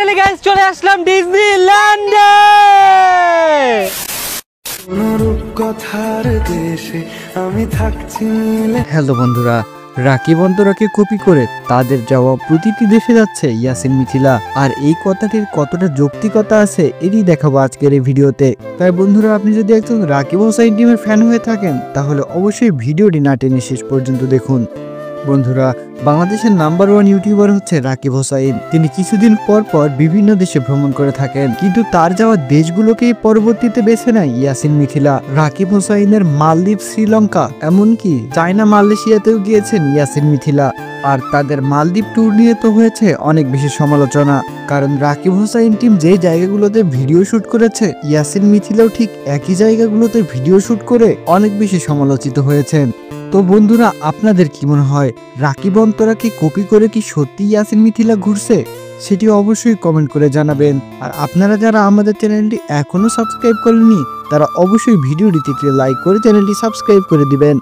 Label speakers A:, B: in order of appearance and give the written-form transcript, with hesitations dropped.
A: Finally guys চলে আসলাম ডিজনিল্যান্ডে।
B: Hello বন্ধুরা, Rakib অন্তরাকে copy করে তাদের যাওয়া প্রতিটি দেশে যাচ্ছে ইয়াসিন মিথিলা। আর এই কথাটির কতটা যৌক্তিকতা আছে এটি দেখাবো আজকের এই ভিডিওতে। তাই বন্ধুরা, আপনি যদি একজন রাকিব হোসাইন টিমের ফ্যান হয়ে থাকেন তাহলে অবশ্যই ভিডিওটি না টেনে শেষ পর্যন্ত দেখুন। বন্ধুরা, বাংলাদেশের নাম্বার 1 ইউটিউবার হচ্ছে রাকিব হোসাইন। তিনি কিছুদিন পর পর বিভিন্ন দেশে ভ্রমণ করে থাকেন, কিন্তু তার যাওয়া দেশগুলোকেই পরবর্তীতে বেছে নেয় ইয়াসিন মিথিলা। রাকিব হোসাইনের মালদ্বীপ, শ্রীলঙ্কা, এমনকি চায়না, মালয়েশিয়াতেও গিয়েছেন ইয়াসিন মিথিলা। আর তাদের মালদ্বীপ ট্যুর নিয়ে তো হয়েছে অনেক বেশি সমালোচনা, কারণ রাকিব হোসাইন টিম যে জায়গাগুলোতে ভিডিও শুট করেছে ইয়াসিন মিথিলাও ঠিক একই জায়গাগুলোতে ভিডিও শুট করে অনেক বেশি সমালোচিত হয়েছেন। তো বন্ধুরা, আপনাদের কি মনে হয়, রাকিব অন্তরাকে কপি করে কি সত্যি ইয়াসিন মিথিলা ঘুরছে? সেটি অবশ্যই কমেন্ট করে জানাবেন। আর আপনারা যারা আমাদের চ্যানেলটি এখনো সাবস্ক্রাইব করেননি তারা অবশ্যই ভিডিওটিতে একটি লাইক করে চ্যানেলটি সাবস্ক্রাইব করে দিবেন।